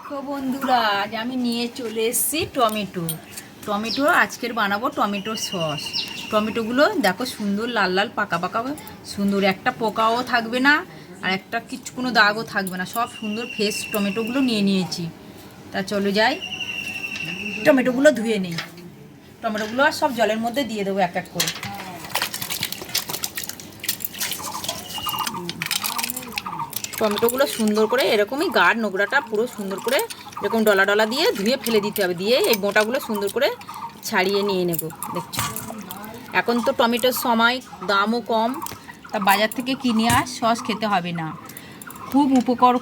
দেখো বন্ধুরা, আজ আমি নিয়ে চলে এসেছি টমেটো আজকের বানাবো টমেটোর সস। টমেটোগুলো দেখো সুন্দর লাল লাল পাকা পাকা সুন্দর, একটা পোকাও থাকবে না আর একটা কোনো দাগও থাকবে না, সব সুন্দর ফ্রেশ টমেটোগুলো নিয়েছি। তা চলো যাই, টমেটোগুলো ধুয়ে নিই। টমেটোগুলো আর সব জলের মধ্যে দিয়ে দেবো এক এক করে। টমেটোগুলো সুন্দর করে এরকমই গাঢ় নোংরাটা পুরো সুন্দর করে এরকম ডলা ডলা দিয়ে ধুয়ে ফেলে দিতে হবে, দিয়ে এই মোটাগুলো সুন্দর করে ছাড়িয়ে নিয়ে নেব। দেখছো এখন তো টমেটোর সময়, দামও কম, তা বাজার থেকে কিনে আর সস খেতে হবে না। খুব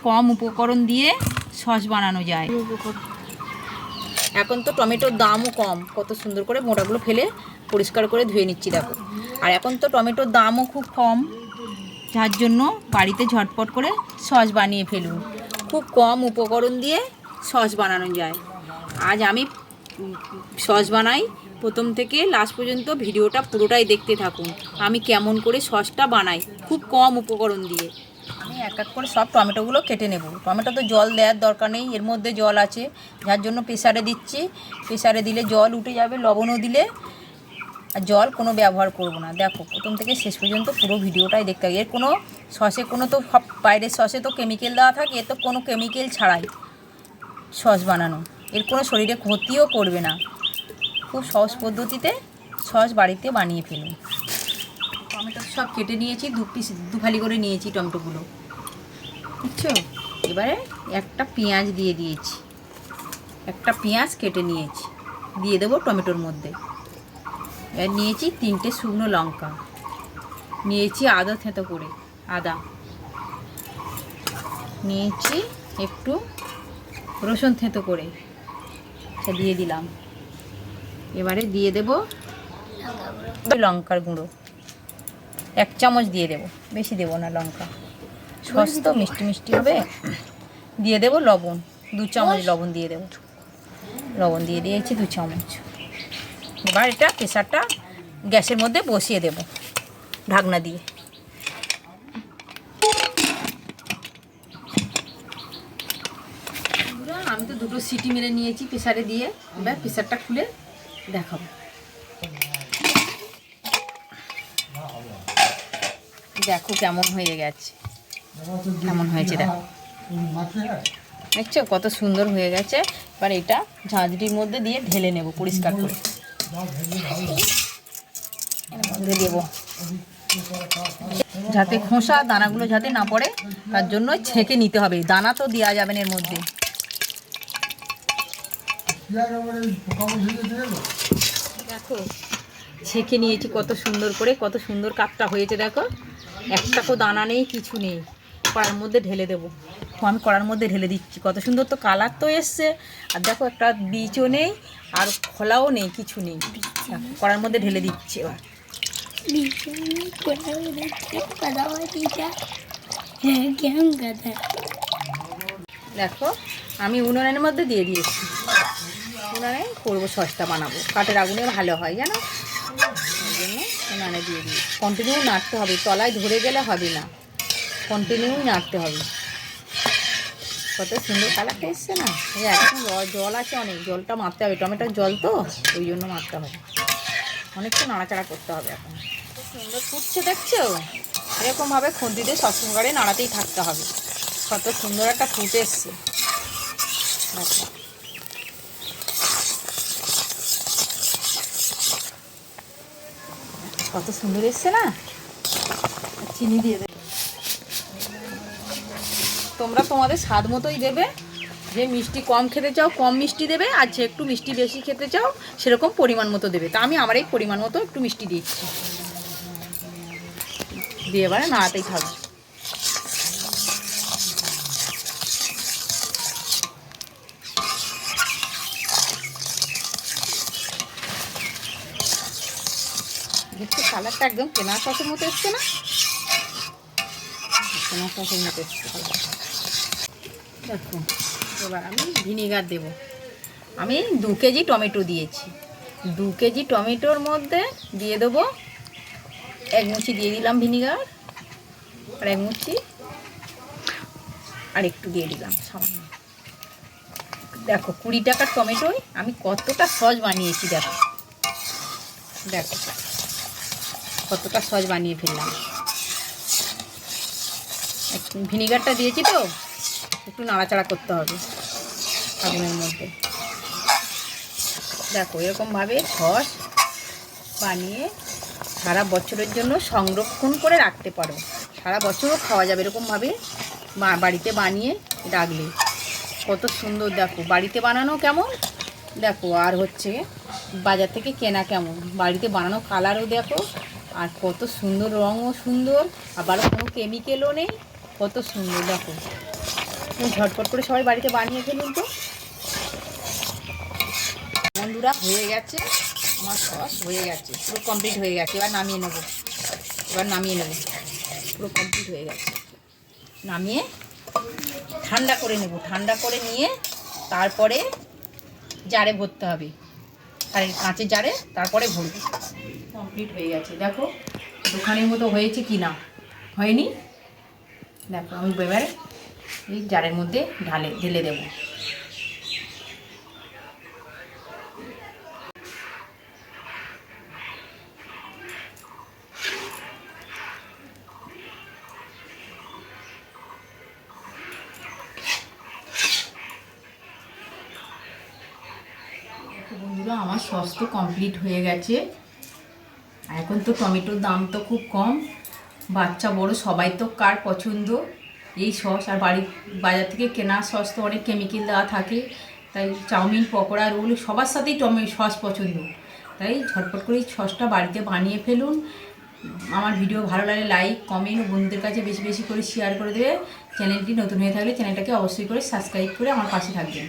কম উপকরণ দিয়ে সস বানানো যায়। এখন তো টমেটোর দামও কম, কত সুন্দর করে মোটাগুলো ফেলে পরিষ্কার করে ধুয়ে নিচ্ছি দেখো। আর এখন তো টমেটোর দামও খুব কম, যার জন্য বাড়িতে ঝটপট করে সস বানিয়ে ফেলুন। খুব কম উপকরণ দিয়ে সস বানানো যায়। আজ আমি সস বানাই, প্রথম থেকে লাস্ট পর্যন্ত ভিডিওটা পুরোটাই দেখতে থাকুন আমি কেমন করে সসটা বানাই খুব কম উপকরণ দিয়ে। আমি এক এক করে সব টমেটোগুলো কেটে নেব। টমেটো তো জল দেওয়ার দরকার নেই, এর মধ্যে জল আছে, যার জন্য প্রেসারে দিচ্ছি। প্রেসারে দিলে জল উঠে যাবে, লবণও দিলে, আর জল কোনো ব্যবহার করব না। দেখো প্রথম থেকে শেষ পর্যন্ত পুরো ভিডিওটাই দেখতে হবে। এর কোনো সসে কোনো তো বাইরের সসে তো কেমিক্যাল দেওয়া থাকে, এর তো কোনো কেমিক্যাল ছাড়াই সস বানানো, এর কোনো শরীরে ক্ষতিও করবে না। খুব সহজ পদ্ধতিতে সস বাড়িতে বানিয়ে ফেলুন। টমেটো সব কেটে নিয়েছি, দু ফালি করে নিয়েছি টমেটোগুলো, বুঝছো। এবারে একটা পেঁয়াজ দিয়ে দিয়েছি, একটা পেঁয়াজ কেটে নিয়েছি, দিয়ে দেবো টমেটোর মধ্যে। এবার নিয়েছি 3টে শুকনো লঙ্কা, নিয়েছি আদা থেঁতো করে আদা, নিয়েছি একটু রসুন থেঁতো করে, সে দিয়ে দিলাম। এবারে দিয়ে দেব লঙ্কার গুঁড়ো 1 চামচ দিয়ে দেব, বেশি দেব না, লঙ্কা সস তো মিষ্টি মিষ্টি হবে। দিয়ে দেব লবণ, 2 চামচ লবণ দিয়ে দেব, লবণ দিয়ে দিয়েছি 2 চামচ। এবার এটা প্রেসারটা গ্যাসের মধ্যে বসিয়ে দেব ঢাকনা দিয়ে। আমি তো 2টো সিটি মেরে নিয়েছি প্রেসারে দিয়ে, এবার প্রেসারটা খুলে দেখাবো। দেখো কেমন হয়ে গেছে, কেমন হয়েছে দেখো, দেখছো কত সুন্দর হয়ে গেছে। এবার এটা ঝাঁঝরির মধ্যে দিয়ে ঢেলে নেব পরিষ্কার করে, এর মধ্যে দেব, যাতে খোসা দানাগুলো যাতে না পড়ে, তার জন্য ছেঁকে নিতে হবে। দানা তো দেওয়া যাবে না এর মধ্যে। দেখো ছেঁকে নিয়েছি কত সুন্দর করে, কত সুন্দর কাপটা হয়েছে দেখো, একটা তো দানা নেই, কিছু নেই। কড়ার মধ্যে ঢেলে দেবো, আমি কড়ার মধ্যে ঢেলে দিচ্ছি। কত সুন্দর তো কালার তো এসছে, আর দেখো একটা বীজও নেই আর খোলাও নেই, কিছু নেই। কড়ার মধ্যে ঢেলে দিচ্ছি। এবার দেখো আমি উনুনের মধ্যে দিয়ে দিয়েছি, উনানে করবো সসটা বানাবো, কাঠের আগুনে ভালো হয় জানো, ওই জন্য উনানে দিয়ে দিই। কন্টিনিউ নাড়তে হবে, তলায় ধরে গেলে হবে না, কন্টিনিউ নাড়তে হবে। কত সুন্দর কালারটা এসছে না। এই এখন জল আছে অনেক, জলটা মারতে হবে, টমেটোর জল তো ওই জন্য মারতে হবে, অনেকটা নাড়াচাড়া করতে হবে। এখন খুব সুন্দর ফুটছে দেখছো, এরকমভাবে খুন্তি দিয়ে সবসময় নাড়াতেই থাকতে হবে। কত সুন্দর একটা ফুট এসছে দেখো। কত সুন্দর এসছে না। চিনি দিয়ে দেবে, তোমরা তোমাদের স্বাদ মতোই দেবে। যে মিষ্টি কম খেতে চাও কম মিষ্টি দেবে, আর যে একটু মিষ্টি বেশি খেতে চাও সেরকম পরিমাণ মতো দেবে। তা আমি আমার এই পরিমাণ মতো একটু মিষ্টি দিচ্ছি, দিয়ে এবারে নাড়াতেই থাকবে। দেখতে কালারটা একদম কেনা সসের মতো এসছে না, কেনা সসের মতো এসছে দেখো। এবার আমি ভিনিগার দেব। আমি 2 কেজি টমেটো দিয়েছি, 2 কেজি টমেটোর মধ্যে দিয়ে দেবো 1 মুঠি দিয়ে দিলাম ভিনিগার, আর 1 মুঠি আর একটু দিয়ে দিলাম সামান্য। দেখো 20 টাকার টমেটোয় আমি কতটা সস বানিয়েছি। দেখো দেখো কতটা সস বানিয়ে ফেললাম। ভিনিগারটা দিয়েছি তো একটু নাড়াচাড়া করতে হবে আগুনের মধ্যে। দেখো এরকমভাবে সস বানিয়ে সারা বছরের জন্য সংরক্ষণ করে রাখতে পারো, সারা বছরও খাওয়া যাবে এরকমভাবে বাড়িতে বানিয়ে রাখলে। কত সুন্দর দেখো, বাড়িতে বানানো কেমন দেখো, আর হচ্ছে বাজার থেকে কেনা কেমন। বাড়িতে বানানো কালারও দেখো, আর কত সুন্দর রঙও সুন্দর, আবারও কোনো কেমিক্যালও নেই। কত সুন্দর দেখো, ঝটপট করে সবাই বাড়িতে বানিয়ে ফেলুন তো বন্ধুরা। হয়ে গেছে আমার সস, হয়ে গেছে পুরো কমপ্লিট হয়ে গেছে। এবার নামিয়ে নেব, পুরো কমপ্লিট হয়ে গেছে। নামিয়ে ঠান্ডা করে নেব, ঠান্ডা করে নিয়ে তারপরে জারে ভরতে হবে, আর কাঁচের জারে তারপরে ভরবো। কমপ্লিট হয়ে গেছে দেখো, দোকানের মতো হয়েছে কি না, হয়নি দেখো। আমি এবার এই জারের মধ্যে ঢেলে দেবো। বন্ধুরা আমার সস তো কমপ্লিট হয়ে গেছে। এখন তো টমেটোর দাম তো খুব কম, বাচ্চা বড় সবাই তো কার পছন্দ এই সস। আর বাজার থেকে কেনা সস তো অনেক কেমিক্যাল দেওয়া থাকে, তাই চাউমিন পকোড়া রোল সবার সাথেই সস পছন্দ। তাই ঝটপট করে এই সসটা বাড়িতে বানিয়ে ফেলুন। আমার ভিডিও ভালো লাগলে লাইক কমেন্ট ও বন্ধুদের কাছে বেশি বেশি করে শেয়ার করে দেবে। চ্যানেলটি নতুন হয়ে থাকলে চ্যানেলটাকে অবশ্যই করে সাবস্ক্রাইব করে আমার পাশে থাকবেন।